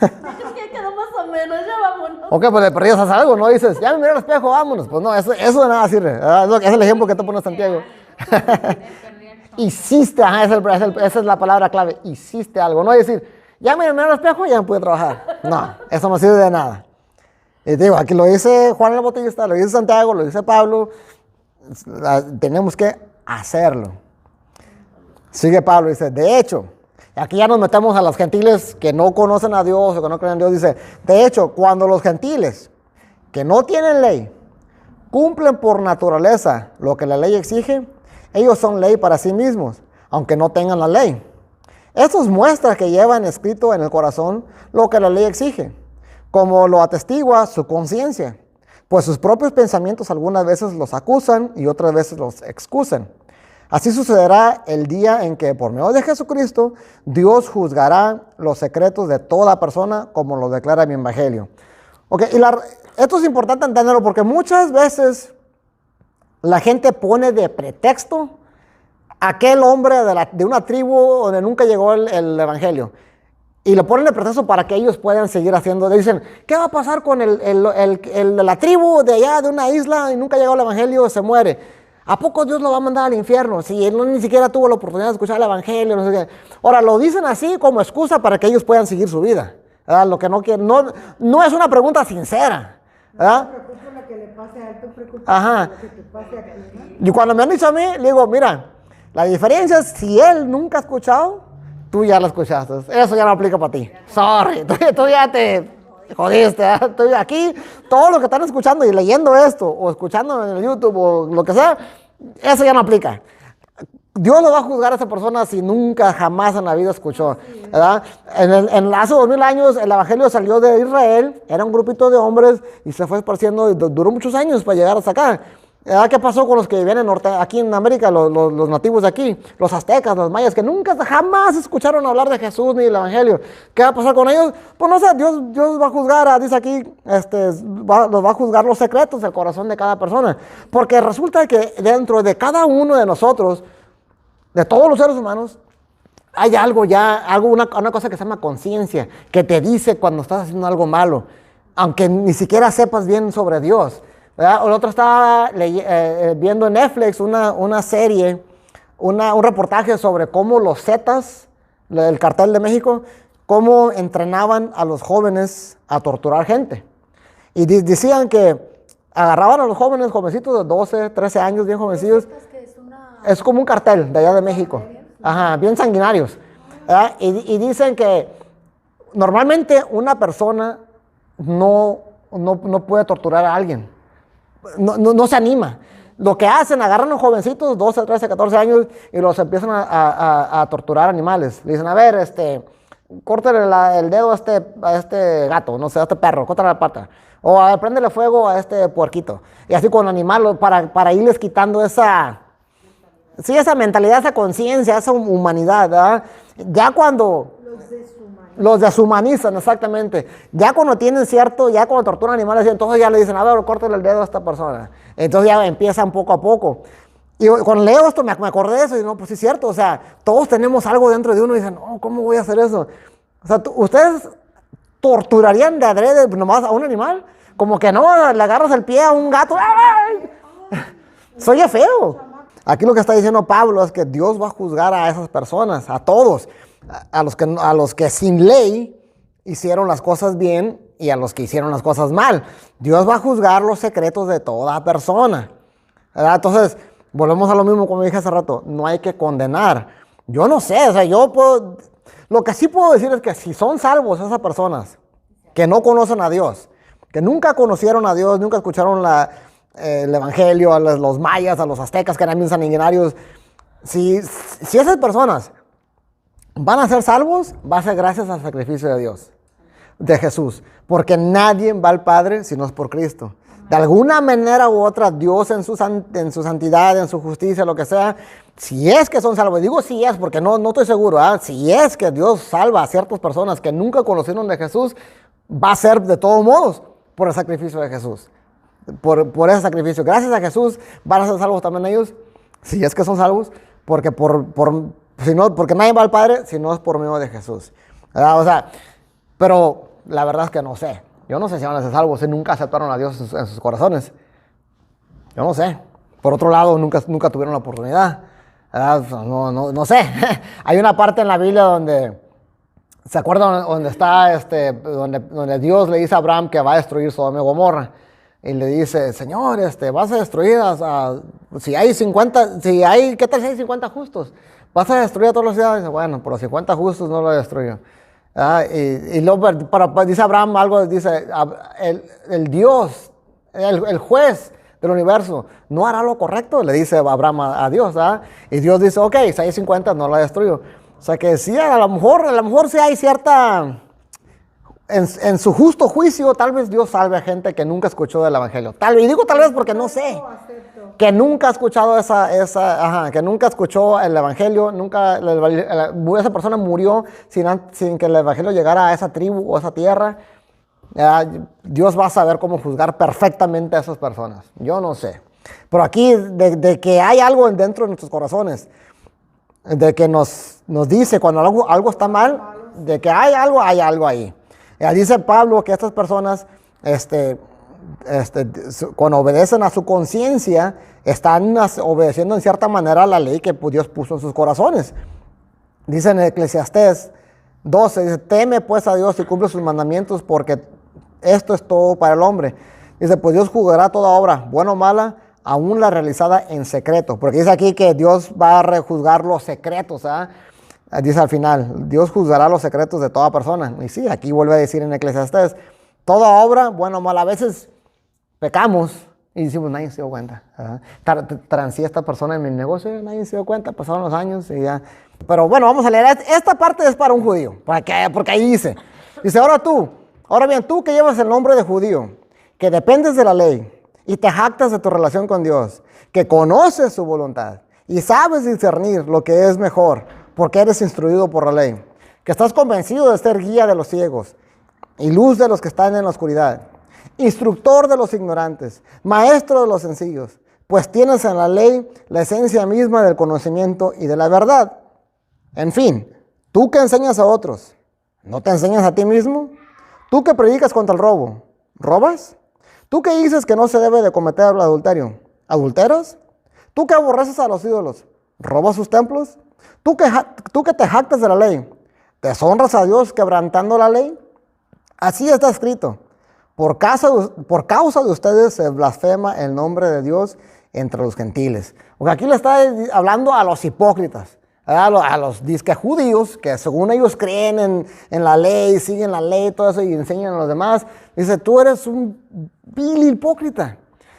Es que quedó más o menos, ya vámonos. Ok, pues le perdías a algo, ¿no? Dices, ya me miré al espejo, vámonos. Pues no, eso de nada sirve. Es el ejemplo que te pone Santiago. Hiciste, esa es la palabra clave, hiciste algo. No es decir, ya me miré al espejo y ya no pude trabajar. No, eso no sirve de nada. Y te digo, aquí lo dice Juan el Bautista, lo dice Santiago, lo dice Pablo. Tenemos que hacerlo. Sigue Pablo, dice, de hecho, aquí ya nos metemos a los gentiles que no conocen a Dios o que no creen en Dios. Dice, de hecho, cuando los gentiles que no tienen ley cumplen por naturaleza lo que la ley exige, ellos son ley para sí mismos, aunque no tengan la ley. Esto muestra que llevan escrito en el corazón lo que la ley exige, como lo atestigua su conciencia, pues sus propios pensamientos algunas veces los acusan y otras veces los excusan. Así sucederá el día en que por medio de Jesucristo Dios juzgará los secretos de toda persona como lo declara mi evangelio. Okay, esto es importante entenderlo porque muchas veces la gente pone de pretexto a aquel hombre de una tribu donde nunca llegó el evangelio. Y lo ponen de pretexto para que ellos puedan seguir haciendo. Dicen, ¿qué va a pasar con el de la tribu de allá, de una isla, y nunca llegó el evangelio, se muere? ¿A poco Dios lo va a mandar al infierno? Si él ni siquiera tuvo la oportunidad de escuchar el evangelio, no sé qué. Ahora, lo dicen así como excusa para que ellos puedan seguir su vida. ¿Verdad? Lo que no quieren, no es una pregunta sincera. ¿Verdad? No te preocupes lo que le pase a él, tú preocupes lo que te pase a ti, ¿no? Y cuando me han dicho a mí, le digo, mira, la diferencia es si él nunca ha escuchado, tú ya lo escuchaste. Eso ya no aplica para ti. Sorry, tú ya te jodiste. Estoy aquí, todos los que están escuchando y leyendo esto, o escuchando en el YouTube, o lo que sea, eso ya no aplica. Dios lo va a juzgar a esa persona si nunca, jamás en la vida escuchó, ¿verdad? Hace 2000 años el evangelio salió de Israel, era un grupito de hombres y se fue esparciendo, y duró muchos años para llegar hasta acá. ¿Qué pasó con los que vivían aquí en América, los nativos de aquí, los aztecas, los mayas, que nunca, jamás escucharon hablar de Jesús ni del evangelio? ¿Qué va a pasar con ellos? Pues no sé, Dios va a juzgar, dice aquí, los va a juzgar los secretos del corazón de cada persona. Porque resulta que dentro de cada uno de nosotros, de todos los seres humanos, hay una cosa que se llama conciencia, que te dice cuando estás haciendo algo malo. aunque ni siquiera sepas bien sobre Dios. ¿Verdad? El otro estaba viendo en Netflix una serie, un reportaje sobre cómo los Zetas, el cartel de México, cómo entrenaban a los jóvenes a torturar gente. Y decían que agarraban a los jovencitos de 12, 13 años, bien jovencillos. Es como un cartel de allá de México. Ajá, bien sanguinarios. Y dicen que normalmente una persona no puede torturar a alguien. No se anima. Lo que hacen, agarran a los jovencitos, 12, 13, 14 años, y los empiezan a torturar animales. Le dicen, a ver, córtale el dedo a este gato, no sé, a este perro, córtale la pata. O a ver, préndele fuego a este puerquito. Y así con el animal, para irles quitando esa mentalidad, esa conciencia, esa humanidad, ¿verdad? Ya cuando los deshumanizan, exactamente. Ya cuando tienen ya cuando torturan animales, entonces ya le dicen, a ver, córtale el dedo a esta persona. Entonces ya empiezan poco a poco. Y cuando leo esto me acordé de eso y no, pues sí es cierto, o sea, todos tenemos algo dentro de uno y dicen, no, ¿cómo voy a hacer eso? O sea, ¿ustedes torturarían de adrede nomás a un animal? Como que no, le agarras el pie a un gato. ¡Ay! Soy feo. Aquí lo que está diciendo Pablo es que Dios va a juzgar a esas personas, a todos, a los que sin ley hicieron las cosas bien y a los que hicieron las cosas mal. Dios va a juzgar los secretos de toda persona, ¿verdad? Entonces, volvemos a lo mismo como dije hace rato, no hay que condenar. Yo no sé, o sea, lo que sí puedo decir es que si son salvos esas personas que no conocen a Dios, que nunca conocieron a Dios, nunca escucharon el evangelio, a los mayas, a los aztecas que eran bien sanguinarios, si esas personas van a ser salvos, va a ser gracias al sacrificio de Dios, de Jesús, porque nadie va al Padre si no es por Cristo. De alguna manera u otra, Dios en su santidad, en su justicia, lo que sea, si es que son salvos, digo si es porque no estoy seguro, si es que Dios salva a ciertas personas que nunca conocieron de Jesús, va a ser de todos modos por el sacrificio de Jesús. Por ese sacrificio. Gracias a Jesús van a ser salvos también ellos, si es que son salvos, porque porque nadie va al Padre si no es por medio de Jesús. ¿Verdad? O sea, pero la verdad es que no sé. Yo no sé si van a ser salvos si nunca aceptaron a Dios en sus corazones. Yo no sé. Por otro lado, nunca tuvieron la oportunidad. No sé. Hay una parte en la Biblia donde, ¿se acuerdan? Donde está donde Dios le dice a Abraham que va a destruir Sodoma y Gomorra. Y le dice, Señor, vas a destruir si hay 50, ¿qué tal si hay 50 justos? ¿Vas a destruir a todas las ciudades? Dice, bueno, por los 50 justos no lo destruyo. Y luego dice Abraham algo, dice, el Dios, el juez del universo, ¿no hará lo correcto? Le dice Abraham a Dios, y Dios dice, ok, si hay 50 no lo destruyo. O sea que sí, a lo mejor sí hay cierta... En su justo juicio, tal vez Dios salve a gente que nunca escuchó del evangelio. Y digo tal vez porque no sé. Que nunca ha escuchado que nunca escuchó el evangelio, esa persona murió sin que el evangelio llegara a esa tribu o a esa tierra. Dios va a saber cómo juzgar perfectamente a esas personas. Yo no sé. Pero aquí, de que hay algo dentro de nuestros corazones, de que nos dice cuando algo está mal, de que hay algo ahí. Dice Pablo que estas personas, cuando obedecen a su conciencia, están obedeciendo en cierta manera a la ley que Dios puso en sus corazones. Dice en Eclesiastés 12, dice, teme pues a Dios y cumple sus mandamientos, porque esto es todo para el hombre. Dice, pues Dios juzgará toda obra, buena o mala, aún la realizada en secreto. Porque dice aquí que Dios va a rejuzgar los secretos, dice al final, Dios juzgará los secretos de toda persona. Y sí, aquí vuelve a decir en Eclesiastés, toda obra, bueno o mala, a veces pecamos y decimos, nadie se dio cuenta. Transí esta persona en mi negocio, nadie se dio cuenta, pasaron los años y ya. Pero bueno, vamos a leer, esta parte es para un judío, porque ahí dice, ahora bien, tú que llevas el nombre de judío, que dependes de la ley y te jactas de tu relación con Dios, que conoces su voluntad y sabes discernir lo que es mejor, porque eres instruido por la ley, que estás convencido de ser guía de los ciegos y luz de los que están en la oscuridad, instructor de los ignorantes, maestro de los sencillos, pues tienes en la ley la esencia misma del conocimiento y de la verdad. En fin, tú que enseñas a otros, ¿no te enseñas a ti mismo? Tú que predicas contra el robo, ¿Robas? ¿Tú que dices que no se debe de cometer el adulterio? ¿Adulteras? ¿Tú que aborreces a los ídolos? ¿Robas sus templos? ¿Tú que te jactas de la ley? ¿Deshonras a Dios quebrantando la ley? Así está escrito. Por causa de ustedes se blasfema el nombre de Dios entre los gentiles. Porque aquí le está hablando a los hipócritas, a los disque judíos, que según ellos creen en la ley, siguen la ley, todo eso, y enseñan a los demás. Dice, tú eres un vil hipócrita.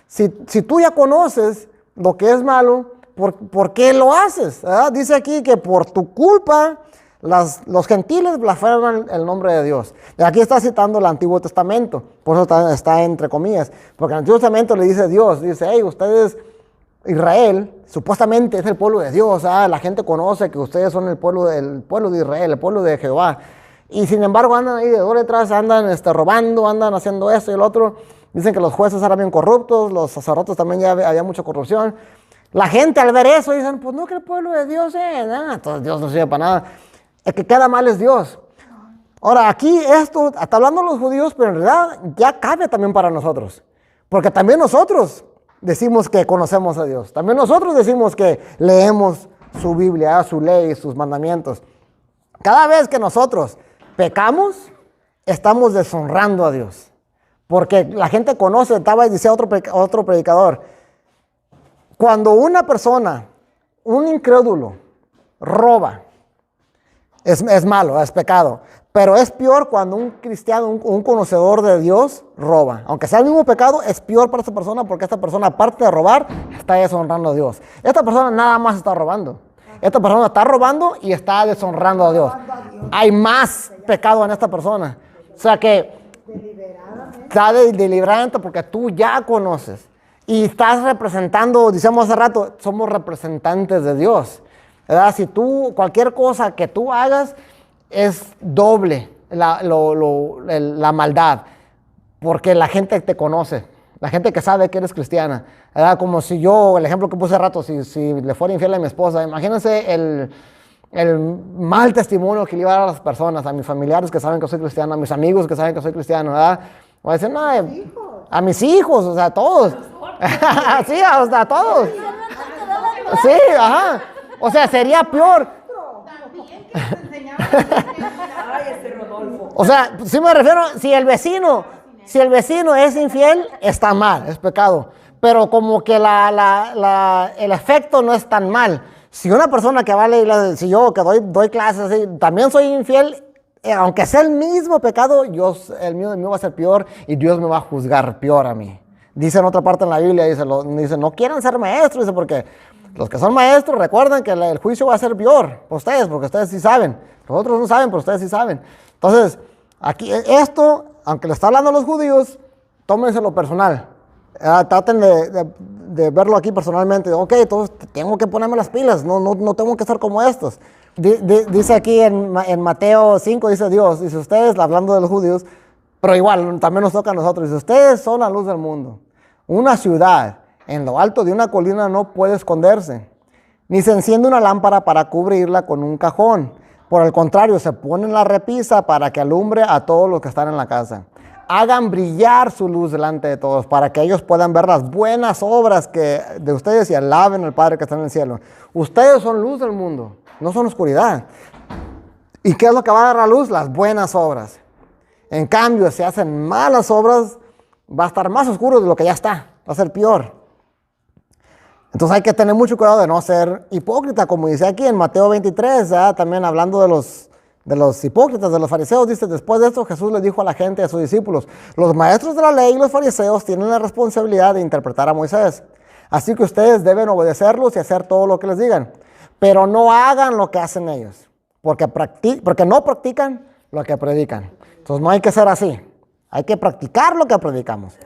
Si tú ya conoces lo que es malo, ¿por qué lo haces? Dice aquí que por tu culpa los gentiles blasfeman el nombre de Dios. Y aquí está citando el Antiguo Testamento, por eso está entre comillas, porque en el Antiguo Testamento le dice Dios, dice, hey, ustedes, Israel, supuestamente es el pueblo de Dios, la gente conoce que ustedes son el pueblo de Israel, el pueblo de Jehová, y sin embargo andan ahí de detrás, andan robando, andan haciendo esto y el otro. Dicen que los jueces eran bien corruptos, los sacerdotes también ya había mucha corrupción. La gente al ver eso dicen, pues no, que el pueblo de Dios entonces Dios no sirve para nada. El que queda mal es Dios. Ahora, aquí esto, está hablando los judíos, pero en realidad ya cabe también para nosotros. Porque también nosotros decimos que conocemos a Dios. También nosotros decimos que leemos su Biblia, su ley, sus mandamientos. Cada vez que nosotros pecamos, estamos deshonrando a Dios. Porque la gente conoce, decía otro predicador, cuando una persona, un incrédulo, roba, es malo, es pecado. Pero es peor cuando un cristiano, un conocedor de Dios, roba. Aunque sea el mismo pecado, es peor para esta persona porque esta persona, aparte de robar, está deshonrando a Dios. Esta persona nada más está robando. Esta persona está robando y está deshonrando a Dios. Hay más pecado en esta persona. O sea que está deliberante porque tú ya conoces. Y estás representando, decíamos hace rato, somos representantes de Dios. ¿Verdad? Si cualquier cosa que tú hagas es doble la maldad, porque la gente te conoce, la gente que sabe que eres cristiana, ¿verdad? Como si yo, el ejemplo que puse hace rato, si le fuera infiel a mi esposa, imagínense el mal testimonio que le iba a dar a las personas, a mis familiares que saben que soy cristiano, a mis amigos que saben que soy cristiano, ¿verdad? Voy a decir, no, a mis hijos, o sea, a todos. Sí, a todos. Sí, ajá. O sea, sería peor. O sea, sí me refiero, si el vecino es infiel, está mal, es pecado. Pero como que el efecto no es tan mal. Si una persona que si yo que doy clases, así, también soy infiel, aunque sea el mismo pecado, el mío va a ser peor y Dios me va a juzgar peor a mí. Dice en otra parte en la Biblia, dice, no quieran ser maestros, dice, porque los que son maestros recuerdan que el juicio va a ser peor por ustedes, porque ustedes sí saben. Los otros no saben, pero ustedes sí saben. Entonces, aquí esto, aunque le está hablando a los judíos, tómenselo personal. Traten de verlo aquí personalmente. Ok, entonces tengo que ponerme las pilas, no tengo que ser como estos. Dice aquí en Mateo 5, dice Dios, dice ustedes, hablando de los judíos, pero igual también nos toca a nosotros, dice ustedes son la luz del mundo. Una ciudad en lo alto de una colina no puede esconderse, ni se enciende una lámpara para cubrirla con un cajón. Por el contrario, se pone en la repisa para que alumbre a todos los que están en la casa. Hagan brillar su luz delante de todos para que ellos puedan ver las buenas obras de ustedes y alaben al Padre que está en el cielo. Ustedes son luz del mundo, no son oscuridad. ¿Y qué es lo que va a dar la luz? Las buenas obras. En cambio, si hacen malas obras, va a estar más oscuro de lo que ya está, va a ser peor. Entonces hay que tener mucho cuidado de no ser hipócrita, como dice aquí en Mateo 23, también hablando de los hipócritas, de los fariseos, dice, después de esto Jesús le dijo a la gente, a sus discípulos, los maestros de la ley y los fariseos tienen la responsabilidad de interpretar a Moisés, así que ustedes deben obedecerlos y hacer todo lo que les digan, pero no hagan lo que hacen ellos, porque no practican lo que predican. Entonces no hay que ser así, hay que practicar lo que predicamos.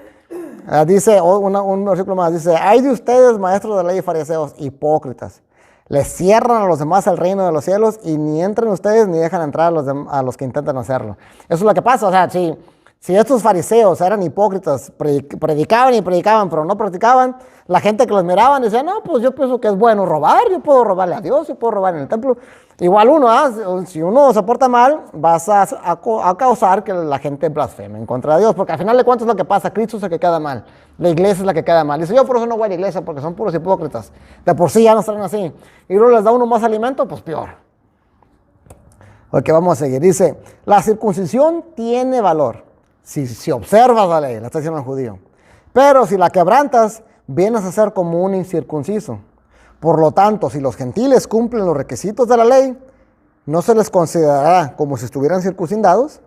Dice un versículo más, dice, ay de ustedes maestros de la ley y fariseos, hipócritas, les cierran a los demás el reino de los cielos y ni entran ustedes ni dejan entrar a los que intentan hacerlo. Eso es lo que pasa, o sea, si Si estos fariseos eran hipócritas, predicaban y predicaban, pero no practicaban, la gente que los miraban decía, no, pues yo pienso que es bueno robar, yo puedo robarle a Dios, yo puedo robar en el templo. Igual uno, si uno se porta mal, vas a causar que la gente blasfeme en contra de Dios, porque al final de cuentas es lo que pasa, Cristo es el que queda mal, la iglesia es la que queda mal. Dice, yo por eso no voy a la iglesia, porque son puros hipócritas, de por sí ya no están así. Y luego les da uno más alimento, pues peor. Ok, vamos a seguir. Dice, la circuncisión tiene valor si observas la ley, la está diciendo el judío. Pero si la quebrantas, vienes a ser como un incircunciso. Por lo tanto, si los gentiles cumplen los requisitos de la ley, no se les considerará como si estuvieran circuncidados.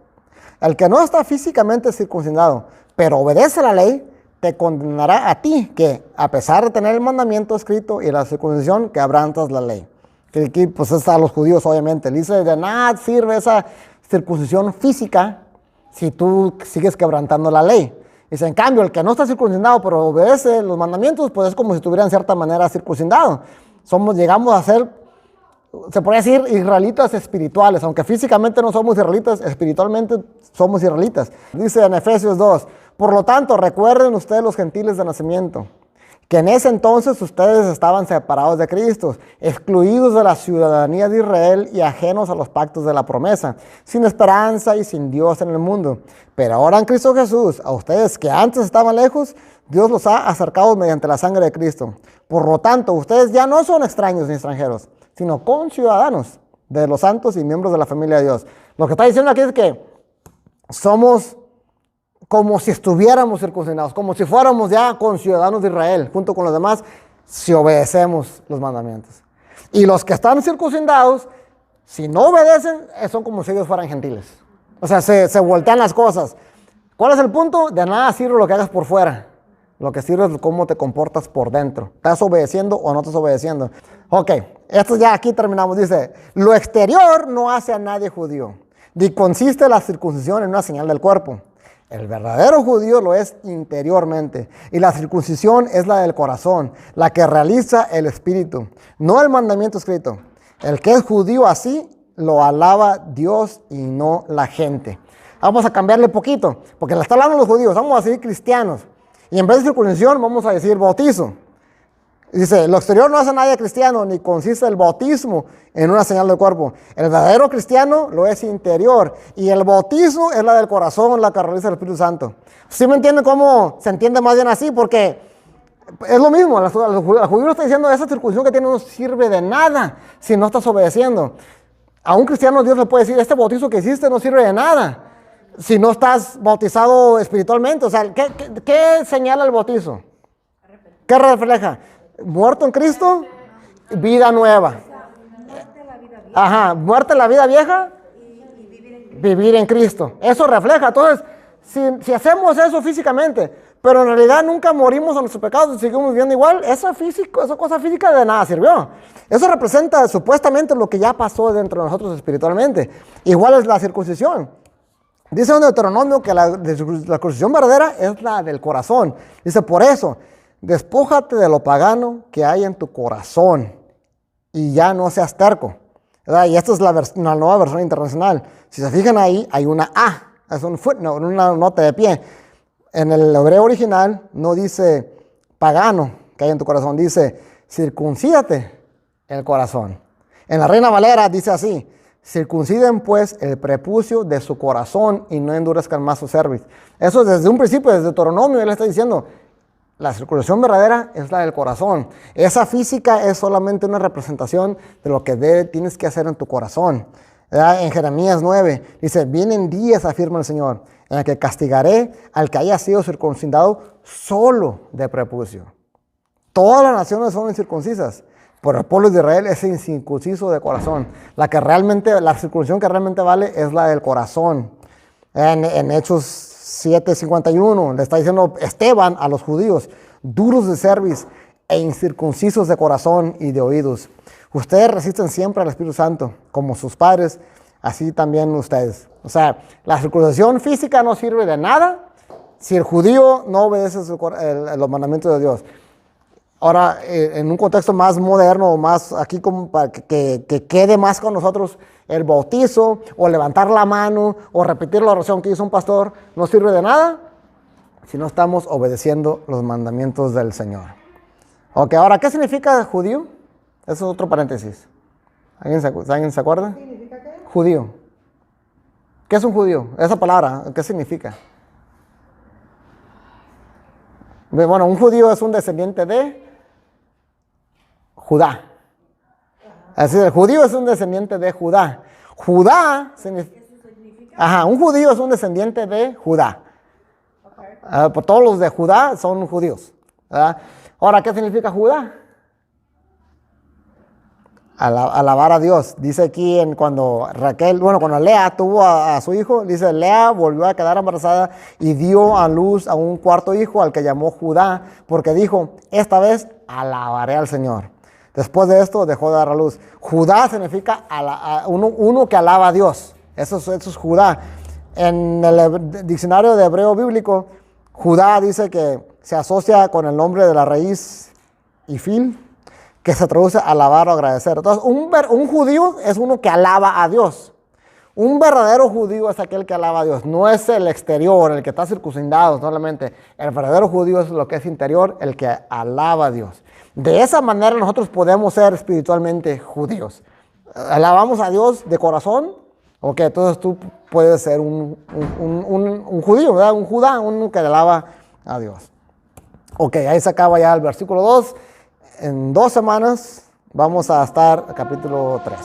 El que no está físicamente circuncidado, pero obedece la ley, te condenará a ti, que a pesar de tener el mandamiento escrito y la circuncisión, quebrantas la ley. Que aquí pues está a los judíos, obviamente. Dice, de nada sirve esa circuncisión física si tú sigues quebrantando la ley. Dice, en cambio, el que no está circuncidado pero obedece los mandamientos, pues es como si estuviera en cierta manera circuncidado. Llegamos a ser, se podría decir, israelitas espirituales, aunque físicamente no somos israelitas, espiritualmente somos israelitas. Dice en Efesios 2, por lo tanto, recuerden ustedes los gentiles de nacimiento, que en ese entonces ustedes estaban separados de Cristo, excluidos de la ciudadanía de Israel y ajenos a los pactos de la promesa, sin esperanza y sin Dios en el mundo. Pero ahora en Cristo Jesús, a ustedes que antes estaban lejos, Dios los ha acercado mediante la sangre de Cristo. Por lo tanto, ustedes ya no son extraños ni extranjeros, sino conciudadanos de los santos y miembros de la familia de Dios. Lo que está diciendo aquí es que somos como si estuviéramos circuncidados, como si fuéramos ya conciudadanos de Israel, junto con los demás, si obedecemos los mandamientos. Y los que están circuncidados, si no obedecen, son como si ellos fueran gentiles. O sea, se voltean las cosas. ¿Cuál es el punto? De nada sirve lo que hagas por fuera. Lo que sirve es cómo te comportas por dentro. ¿Estás obedeciendo o no estás obedeciendo? Ok, esto ya aquí terminamos. Dice, lo exterior no hace a nadie judío, ni consiste la circuncisión en una señal del cuerpo. El verdadero judío lo es interiormente, y la circuncisión es la del corazón, la que realiza el espíritu, no el mandamiento escrito. El que es judío así, lo alaba Dios y no la gente. Vamos a cambiarle poquito, porque le está hablando los judíos, vamos a decir cristianos, y en vez de circuncisión vamos a decir bautizo. Dice, lo exterior no hace a nadie cristiano, ni consiste el bautismo en una señal del cuerpo. El verdadero cristiano lo es interior, y el bautizo es la del corazón, la que realiza el Espíritu Santo. ¿Sí me entienden cómo se entiende más bien así? Porque es lo mismo, el judío está diciendo, esa circuncisión que tiene no sirve de nada si no estás obedeciendo. A un cristiano Dios le puede decir, este bautizo que hiciste no sirve de nada si no estás bautizado espiritualmente. O sea, ¿qué señala el bautizo? ¿Qué refleja? Muerto en Cristo, vida nueva. Ajá, muerte en la vida vieja, vivir en Cristo. Eso refleja. Entonces, si hacemos eso físicamente, pero en realidad nunca morimos a nuestros pecados y seguimos viviendo igual, esa cosa física de nada sirvió. Eso representa supuestamente lo que ya pasó dentro de nosotros espiritualmente. Igual es la circuncisión. Dice en Deuteronomio que la circuncisión verdadera es la del corazón. Dice, por eso, despójate de lo pagano que hay en tu corazón y ya no seas terco. ¿Verdad? Y esta es la nueva versión internacional. Si se fijan ahí, hay una A, es un footnote, una nota de pie. En el hebreo original no dice pagano que hay en tu corazón, dice circuncídate el corazón. En la Reina Valera dice así, circunciden pues el prepucio de su corazón y no endurezcan más su cerviz. Eso desde un principio, desde Deuteronomio, él está diciendo, la circuncisión verdadera es la del corazón. Esa física es solamente una representación de lo que tienes que hacer en tu corazón. En Jeremías 9 dice, vienen días, afirma el Señor, en el que castigaré al que haya sido circuncidado solo de prepucio. Todas las naciones son incircuncisas, pero el pueblo de Israel es incircunciso de corazón. La circuncisión que realmente vale es la del corazón. En Hechos 7:51 le está diciendo Esteban a los judíos, duros de cerviz e incircuncisos de corazón y de oídos. Ustedes resisten siempre al Espíritu Santo, como sus padres, así también ustedes. O sea, la circuncisión física no sirve de nada si el judío no obedece los mandamientos de Dios. Ahora, en un contexto más moderno, más aquí como para que quede más con nosotros, el bautizo o levantar la mano o repetir la oración que hizo un pastor no sirve de nada si no estamos obedeciendo los mandamientos del Señor. Ok, ahora, ¿qué significa judío? Eso es otro paréntesis. ¿Alguien se acuerda? ¿Significa qué? Judío. ¿Qué es un judío? Esa palabra, ¿qué significa? Bueno, un judío es un descendiente de Judá. Así, el judío es un descendiente de Judá. Judá significa... Ajá, un judío es un descendiente de Judá. Pues todos los de Judá son judíos, ¿verdad? Ahora, ¿qué significa Judá? Alabar a Dios. Dice aquí cuando Lea tuvo a su hijo, dice, Lea volvió a quedar embarazada y dio a luz a un cuarto hijo al que llamó Judá, porque dijo, esta vez alabaré al Señor. Después de esto dejó de dar a luz. Judá significa uno que alaba a Dios. Eso es Judá. En el diccionario de hebreo bíblico, Judá dice que se asocia con el nombre de la raíz ifil, que se traduce a alabar o agradecer. Entonces, un judío es uno que alaba a Dios. Un verdadero judío es aquel que alaba a Dios. No es el exterior, el que está circuncidado solamente. El verdadero judío es lo que es interior, el que alaba a Dios. De esa manera nosotros podemos ser espiritualmente judíos. Alabamos a Dios de corazón. Ok, entonces tú puedes ser un judío, ¿verdad? Un Judá, uno que alaba a Dios. Ok, ahí se acaba ya el versículo 2. En 2 semanas vamos a estar capítulo 3.